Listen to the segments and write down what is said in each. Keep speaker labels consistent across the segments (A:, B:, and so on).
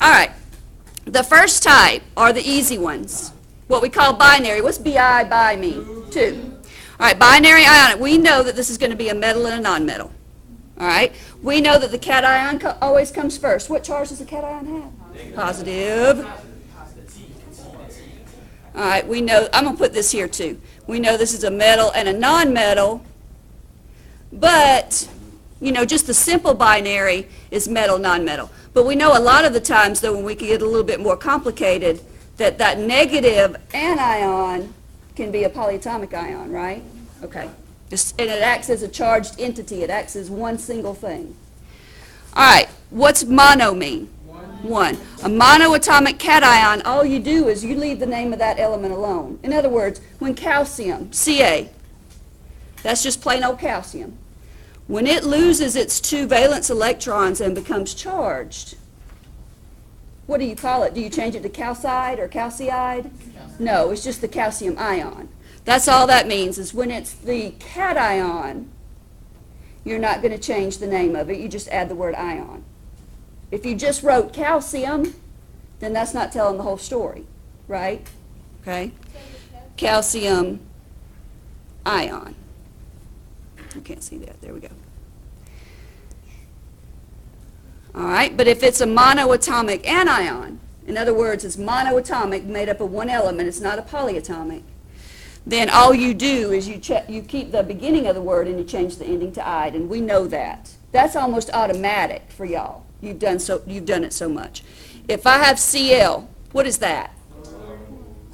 A: All right. The first type are the easy ones, what we call binary. What's Bi, bi mean? Two. All right, binary ionic. We know that this is going to be a metal and a nonmetal. All right. We know that the cation always comes first. What charge does the cation have? Positive. All right, we know, I'm going to put this here too. We know this is a metal and a nonmetal, but, you know, just the simple binary is metal, nonmetal. But we know a lot of the times, though, when we can get a little bit more complicated, that negative anion can be a polyatomic ion, right? Okay. And it acts as a charged entity. It acts as one single thing. All right, what's mono mean? One. A monoatomic cation, all you do is you leave the name of that element alone. In other words, when calcium, Ca, that's just plain old calcium, when it loses its 2 valence electrons and becomes charged, what do you call it? Do you change it to calcide or calcide? No, it's just the calcium ion. That's all that means, is when it's the cation, you're not going to change the name of it. You just add the word ion. If you just wrote calcium, then that's not telling the whole story, right? Okay? Calcium ion. You can't see that. There we go. All right, but if it's a monoatomic anion, in other words, it's monoatomic, made up of one element, it's not a polyatomic, then all you do is you keep the beginning of the word and you change the ending to "ide," and we know that. That's almost automatic for y'all. You've done it so much. If I have Cl, what is that?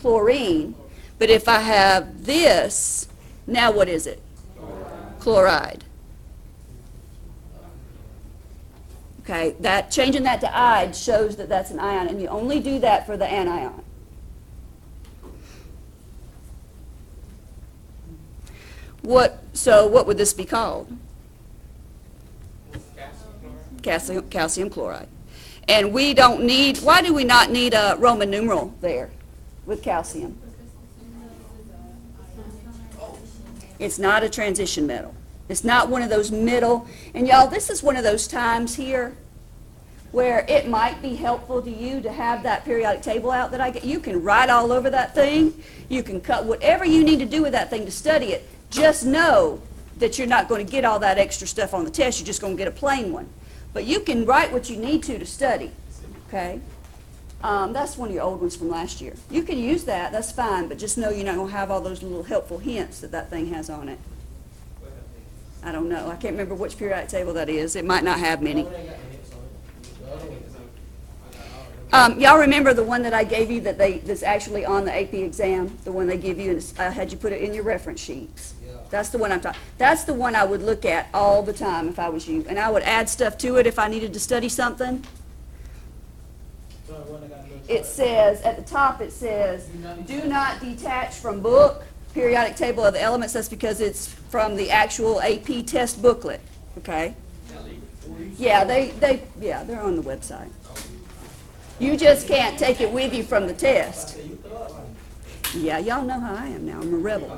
A: Chlorine. But if I have this, now what is it? Chloride. Okay, changing that to "ide" shows that that's an ion, and you only do that for the anion. So what would this be called? Calcium chloride. And we don't need, why do we not need a Roman numeral there with calcium? It's not a transition metal. It's not one of those middle, and y'all, this is one of those times here where it might be helpful to you to have that periodic table out that I get. You can write all over that thing. You can cut whatever you need to do with that thing to study it. Just know that you're not going to get all that extra stuff on the test. You're just going to get a plain one. But you can write what you need to study, okay? That's one of your old ones from last year. You can use that, that's fine, but just know you're not going to have all those little helpful hints that thing has on it. I don't know. I can't remember which periodic table that is. It might not have many. Y'all remember the one that I gave you that's actually on the AP exam, the one they give you, and I had you put it in your reference sheets. That's the one I'm talking. That's the one I would look at all the time if I was you, and I would add stuff to it if I needed to study something. It says at the top. It says, "Do not detach from book periodic table of the elements." That's because it's from the actual AP test booklet. Okay. Yeah, they're on the website. You just can't take it with you from the test. Yeah, y'all know how I am now. I'm a rebel.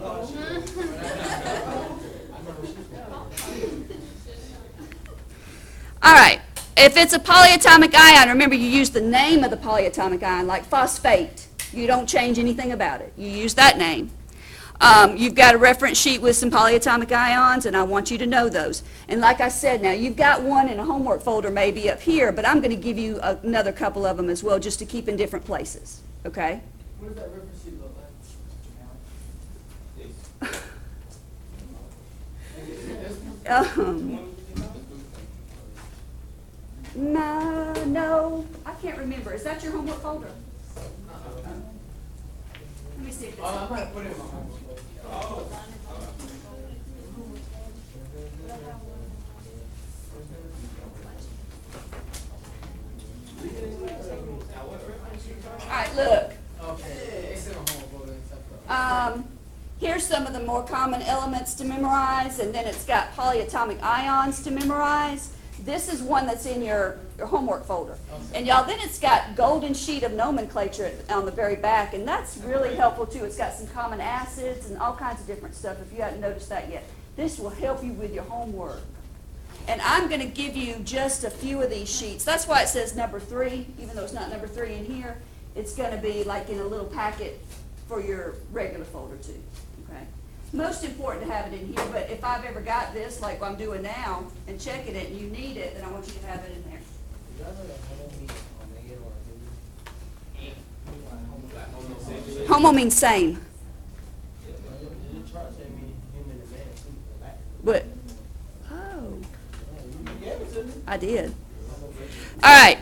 A: All right. If it's a polyatomic ion, remember you use the name of the polyatomic ion, like phosphate. You don't change anything about it. You use that name. You've got a reference sheet with some polyatomic ions, and I want you to know those. And like I said, now you've got one in a homework folder maybe up here, but I'm going to give you another couple of them as well, just to keep in different places. Okay?
B: What does that reference sheet look like?
A: No, I can't remember. Is that your homework folder? Let me see if it's.
B: I might put it in my homework folder.
A: All right, look.
B: Okay, it's in my homework folder and stuff.
A: Here's some of the more common elements to memorize, and then it's got polyatomic ions to memorize. This is one that's in your homework folder. And y'all, then it's got golden sheet of nomenclature on the very back, and that's really helpful too. It's got some common acids and all kinds of different stuff if you hadn't noticed that yet. This will help you with your homework. And I'm going to give you just a few of these sheets. That's why it says number 3, even though it's not number 3 in here. It's going to be like in a little packet for your regular folder too. Okay. Most important to have it in here, but if I've ever got this, like what I'm doing now, and checking it, and you need it, then I want you to have it in there. Homo means same. What? Oh. I did. All right.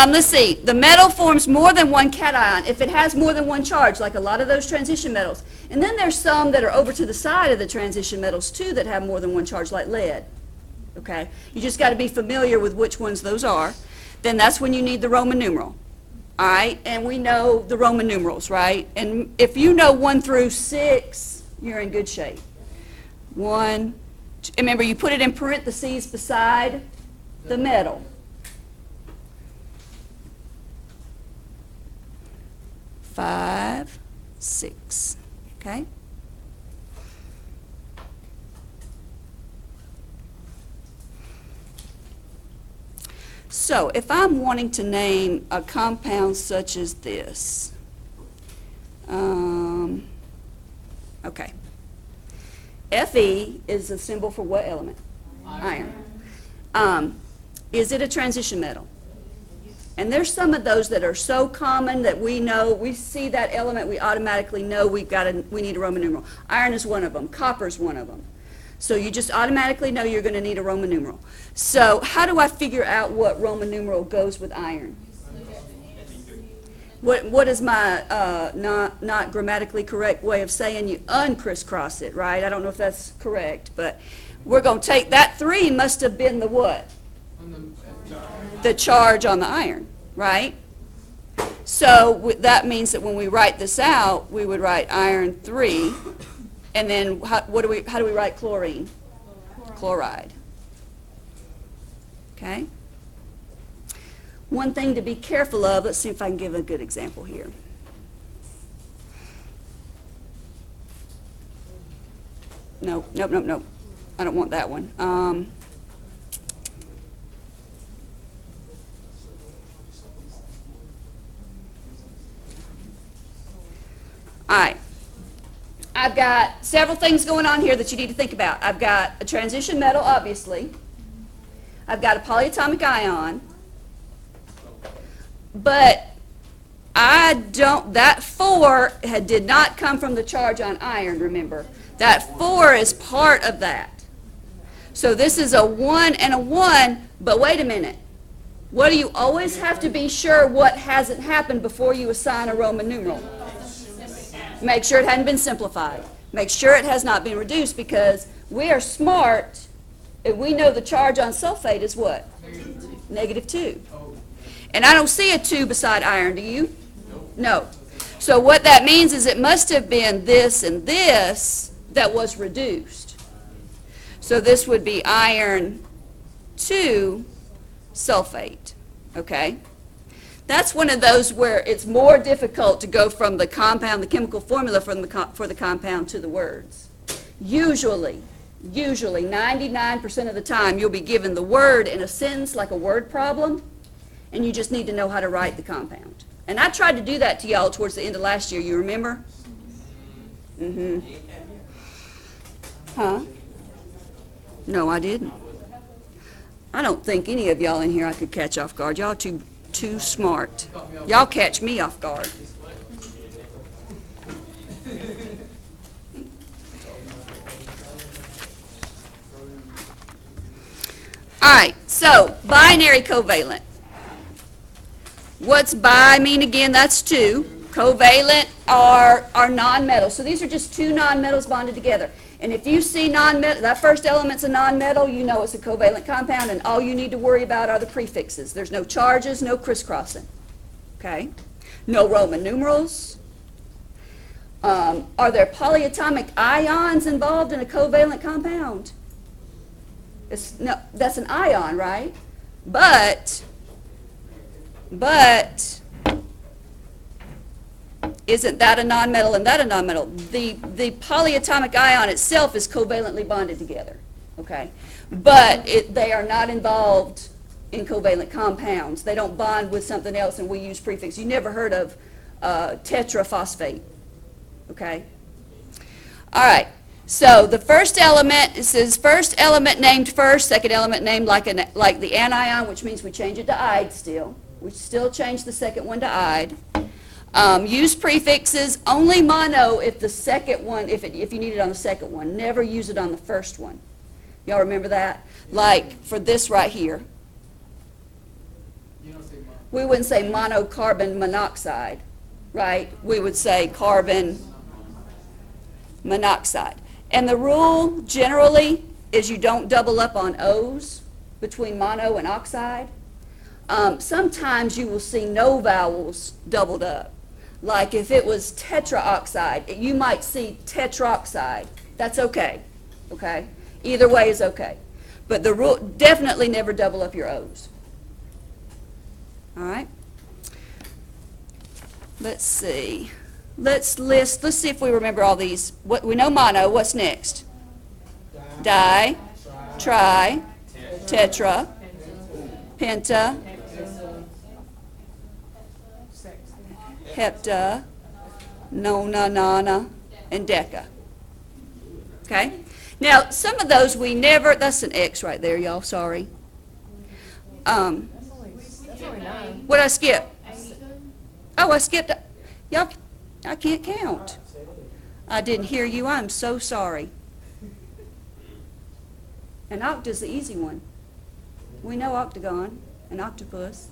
A: Let's see. The metal forms more than one cation if it has more than one charge, like a lot of those transition metals. And then there's some that are over to the side of the transition metals, too, that have more than one charge, like lead. Okay? You just got to be familiar with which ones those are. Then that's when you need the Roman numeral. All right? And we know the Roman numerals, right? And if you know 1 through 6, you're in good shape. 1, remember, you put it in parentheses beside the metal. 5, 6. Okay? So, if I'm wanting to name a compound such as this, okay. Fe is a symbol for what element? Iron. Is it a transition metal? And there's some of those that are so common that we know, we see that element, we automatically know we need a Roman numeral. Iron is one of them. Copper is one of them. So you just automatically know you're going to need a Roman numeral. So how do I figure out what Roman numeral goes with iron? What is my not grammatically correct way of saying you uncrisscross it, right? I don't know if that's correct, but we're going to take that 3 must have been the what? The charge on the iron, right? So that means that when we write this out, we would write iron 3, and then how do we write chlorine? Chloride. Okay? One thing to be careful of, let's see if I can give a good example here. No. I don't want that one. All right. I've got several things going on here that you need to think about. I've got a transition metal, obviously. I've got a polyatomic ion. But that 4 did not come from the charge on iron, remember. That 4 is part of that. So this is a 1 and a 1, but wait a minute. What do you always have to be sure what hasn't happened before you assign a Roman numeral? Make sure it hadn't been simplified. Make sure it has not been reduced, because we are smart and we know the charge on sulfate is what? -2. And I don't see a 2 beside iron, do you? No. So what that means is it must have been this and this that was reduced. So this would be iron 2 sulfate. Okay? That's one of those where it's more difficult to go from the compound, the chemical formula for the compound to the words. Usually 99% of the time, you'll be given the word in a sentence like a word problem, and you just need to know how to write the compound. And I tried to do that to y'all towards the end of last year, you remember? Huh? No, I didn't. I don't think any of y'all in here I could catch off guard. Y'all too smart. Y'all catch me off guard. All right, so binary covalent. What's bi mean again? That's 2. Covalent are nonmetals. So these are just 2 nonmetals bonded together. And if you see nonmetal, that first element's a nonmetal, you know it's a covalent compound, and all you need to worry about are the prefixes. There's no charges, no crisscrossing. Okay? No Roman numerals. Are there polyatomic ions involved in a covalent compound? No, that's an ion, right? But isn't that a nonmetal and that a nonmetal? The polyatomic ion itself is covalently bonded together, okay? but they are not involved in covalent compounds. They don't bond with something else, and we use prefix. You never heard of tetraphosphate, okay? All right, so the first element, it says first element named first, second element named like the anion, which means we change it to "-ide" still. We still change the second one to "-ide." Use prefixes, only mono if the second one, if you need it on the second one. Never use it on the first one. Y'all remember that? Like for this right here.
B: You don't say mono.
A: We wouldn't say monocarbon monoxide, right? We would say carbon monoxide. And the rule generally is you don't double up on O's between mono and oxide. Sometimes you will see no vowels doubled up. Like if it was tetraoxide, you might see tetroxide. That's okay, okay? Either way is okay. But the rule, definitely never double up your O's. All right? Let's see. Let's see if we remember all these. We know mono. What's next? Di, tri, tetra, penta, hepta, nona, nona, and deca. Okay? Now, some of those we never, that's an X right there, y'all, sorry. What did I skip? Oh, I skipped, y'all, I can't count. I didn't hear you, I'm so sorry. An oct is the easy one. We know octagon, an octopus.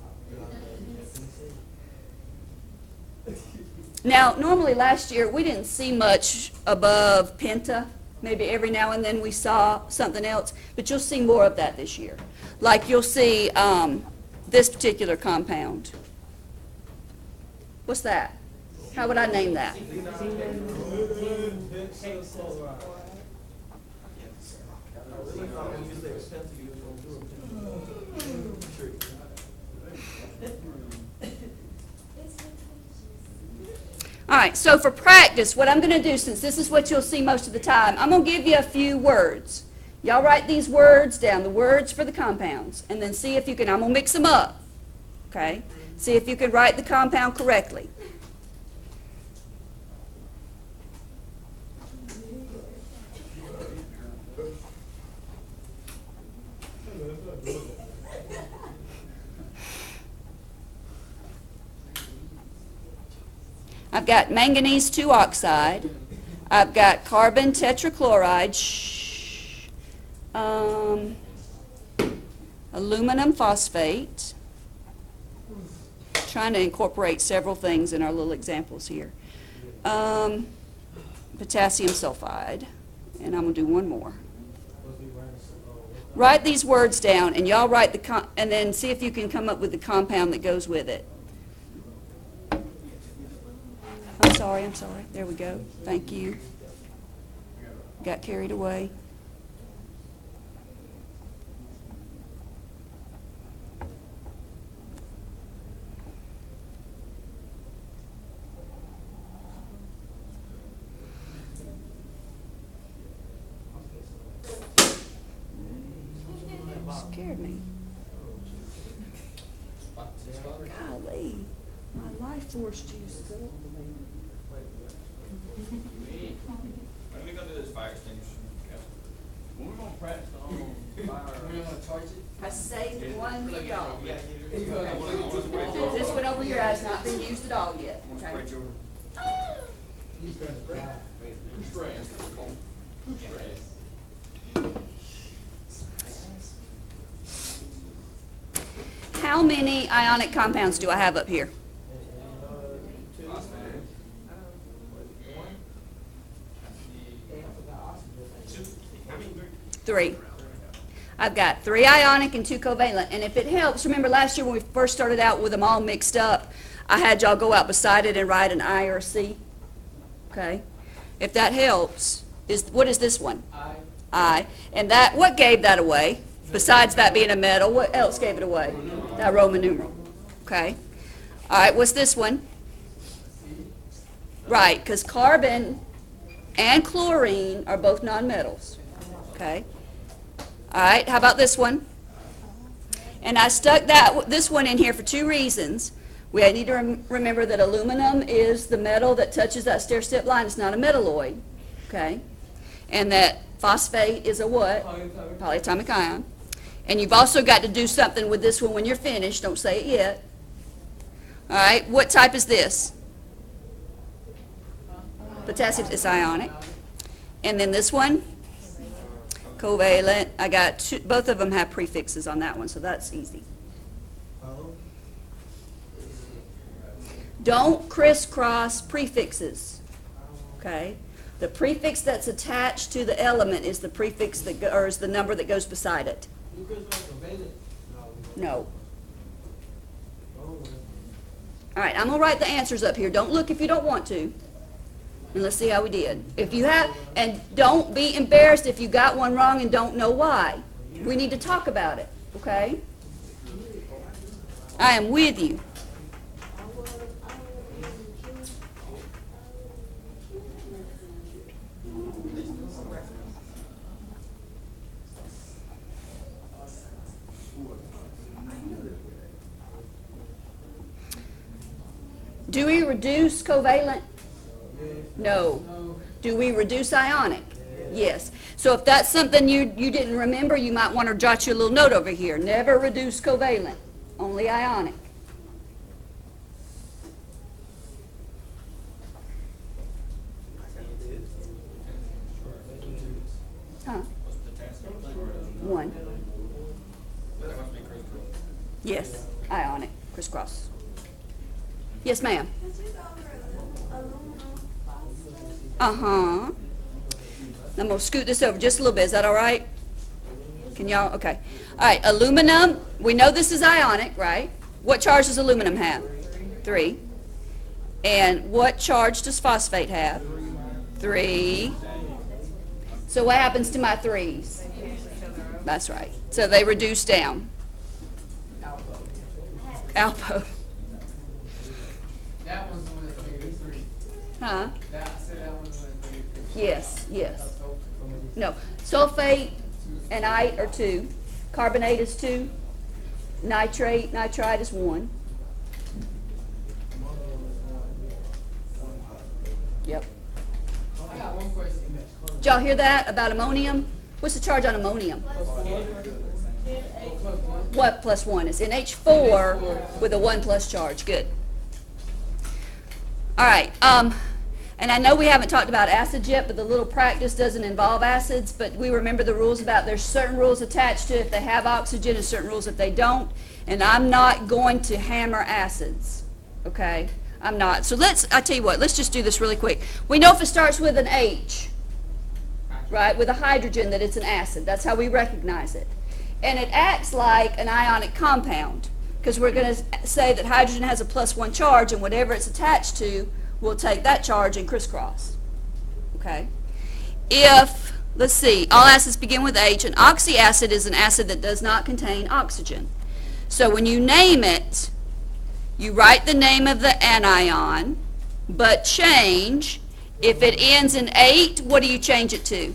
A: Now, normally last year, we didn't see much above penta. Maybe every now and then we saw something else, but you'll see more of that this year. Like you'll see this particular compound. What's that? How would I name that? All right, so for practice, what I'm going to do, since this is what you'll see most of the time, I'm going to give you a few words. Y'all write these words down, the words for the compounds, and then see if you can, I'm going to mix them up, okay? See if you can write the compound correctly. I've got manganese 2 oxide. I've got carbon tetrachloride. Aluminum phosphate. Trying to incorporate several things in our little examples here. Potassium sulfide. And I'm going to do one more. Write these words down, and y'all write and then see if you can come up with the compound that goes with it. I'm sorry. There we go. Thank you. Got carried away. Scared me. Golly, my life force juice.
C: Let me go do this fire extinguisher.
B: We're gonna practice on fire. We're gonna charge it.
A: I saved one for y'all.
B: Yeah.
A: This one over here has not been used at all yet. Okay. How many ionic compounds do I have up here? 3. I've got 3 ionic and 2 covalent. And if it helps, remember last year when we first started out with them all mixed up, I had y'all go out beside it and write an I or a C. Okay? If that helps, what is this one? I. And that, what gave that away? Besides that being a metal, what else gave it away? That Roman numeral. Okay? All right, what's this one? Right, because carbon and chlorine are both nonmetals. Okay? All All right, how about this one? And I stuck this one in here for two reasons. We need to remember that aluminum is the metal that touches that stair-step line. It's not a metalloid, okay? And that phosphate is a what? Polyatomic ion. And you've also got to do something with this one when you're finished. Don't say it yet. All right, what type is this? Potassium is ionic. And then this one? Covalent. I got two, both of them have prefixes on that one, so that's easy. Don't crisscross prefixes, okay? The prefix that's attached to the element is the prefix that or is the number that goes beside it. No. All right, I'm gonna write the answers up here. Don't look if you don't want to. And let's see how we did. If you have, and don't be embarrassed if you got one wrong and don't know why. We need to talk about it, okay? I am with you. Do we reduce covalent? No. Do we reduce ionic? Yes. So if that's something you didn't remember, you might want to jot you a little note over here. Never reduce covalent, only ionic. Huh? One. Yes, ionic, crisscross. Yes, ma'am. Uh-huh. I'm going to scoot this over just a little bit. Is that all right? Can y'all? Okay. All right, aluminum. We know this is ionic, right? What charge does aluminum have? 3. And what charge does phosphate have? 3. So what happens to my 3s? That's right. So they reduce down. Alpo.
B: That one's the one that's 3.
A: Huh?
B: That one's the one that's 3.
A: Yes, yes. No. Sulfate and I are 2. Carbonate is 2. Nitrite is 1. Yep.
B: I got one question.
A: Did y'all hear that about ammonium? What's the charge on ammonium? What plus 1? It's NH4 with a 1 plus charge. Good. All right. And I know we haven't talked about acids yet, but the little practice doesn't involve acids, but we remember the rules about there's certain rules attached to if they have oxygen and certain rules if they don't. And I'm not going to hammer acids. Okay? I'm not. So I tell you what, let's just do this really quick. We know if it starts with an H, right, with a hydrogen, that it's an acid. That's how we recognize it. And it acts like an ionic compound, because we're going to say that hydrogen has a +1 charge, and whatever it's attached to, we'll take that charge and crisscross. Okay? If, let's see, all acids begin with H, an oxyacid is an acid that does not contain oxygen. So when you name it, you write the name of the anion, but change. If it ends in 8, what do you change it to?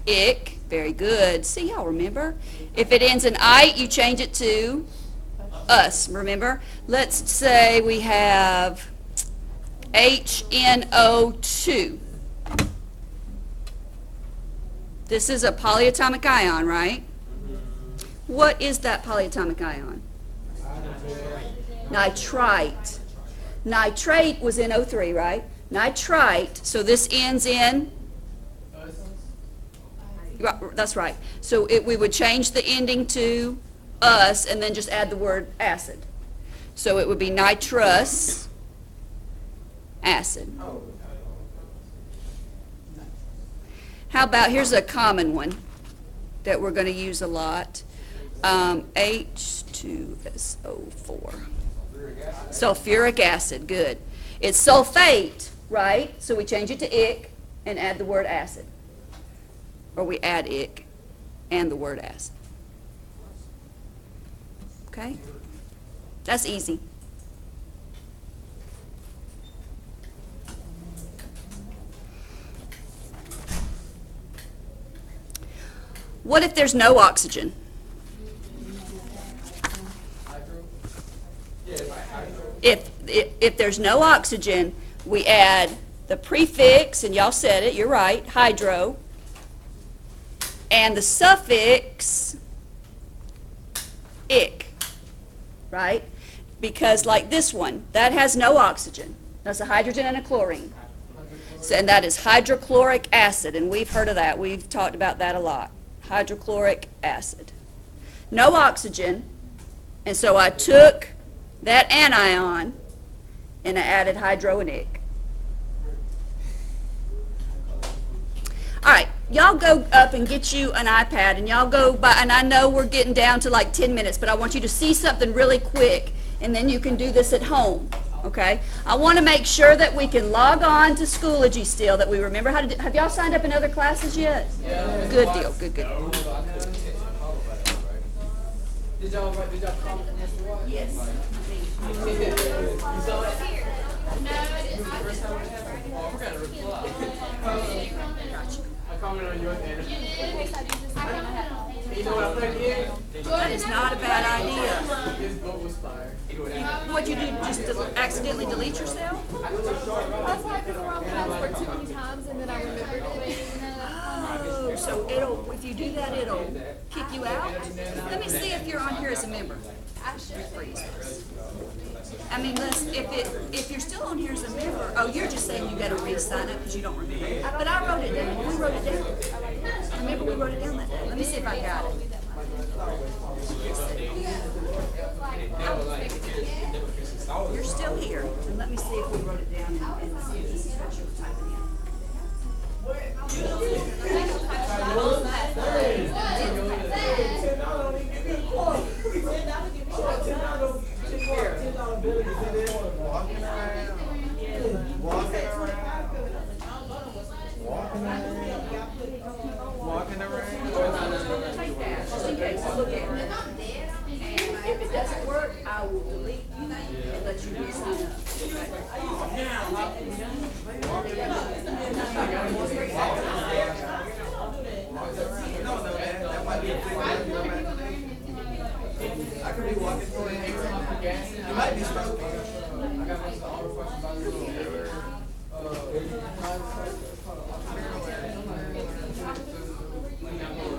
A: Ick. Very good. See, y'all remember? If it ends in ite, you change it to us. Remember? Let's say we have HNO2. This is a polyatomic ion, right? What is that polyatomic ion? Nitrite. Nitrate was in O3, right? Nitrite, so this ends in, that's right. So we would change the ending to us and then just add the word acid. So it would be nitrous acid. How about, here's a common one that we're going to use a lot. H2SO4. Sulfuric acid, good. It's sulfate, right? So we change it to ick and add the word acid. Or we add ick and the word acid. Okay? That's easy. What if there's no oxygen?
B: Hydro? Yeah, it's like hydro.
A: If there's no oxygen, we add the prefix, and y'all said it, you're right, hydro, and the suffix ic, right? Because like this one, that has no oxygen. That's a hydrogen and a chlorine. So, and that is hydrochloric acid, and we've heard of that. We've talked about that a lot. Hydrochloric acid. No oxygen, and so I took that anion and I added hydro and ic. All right, y'all go up and get you an iPad, and y'all go by, and I know we're getting down to like 10 minutes, but I want you to see something really quick, and then you can do this at home, okay? I want to make sure that we can log on to Schoology still, that we remember how to do. Have y'all signed up in other classes yet?
B: Yeah.
A: Good deal, good.
B: Did y'all call me from Mr. White?
A: Yes.
B: You saw it? First time it happened? Oh, I forgot to reply. I commented on yours, Anna. You know what I put in?
A: That is not a bad idea.
B: This book was fire.
A: What'd you do, just accidentally delete yourself?
D: That's why I put the wrong password too many times and then I remembered it.
A: Oh, so it'll, if you do that, it'll kick you out? Let me see if you're on here as a member. I mean, if you're still on here as a member, oh, you're just saying you gotta re-sign up because you don't remember. But I wrote it down, we wrote it down. Remember, we wrote it down that day. Let me see if I got it. You're still here, and let me see if we wrote it down and see if this is what you're typing in. Take that, just in case, look at it. And if it doesn't work, I will delete you and let you re-sign up.
E: I could be walking through an area. You might be smoking.
B: I got most of all the questions about the little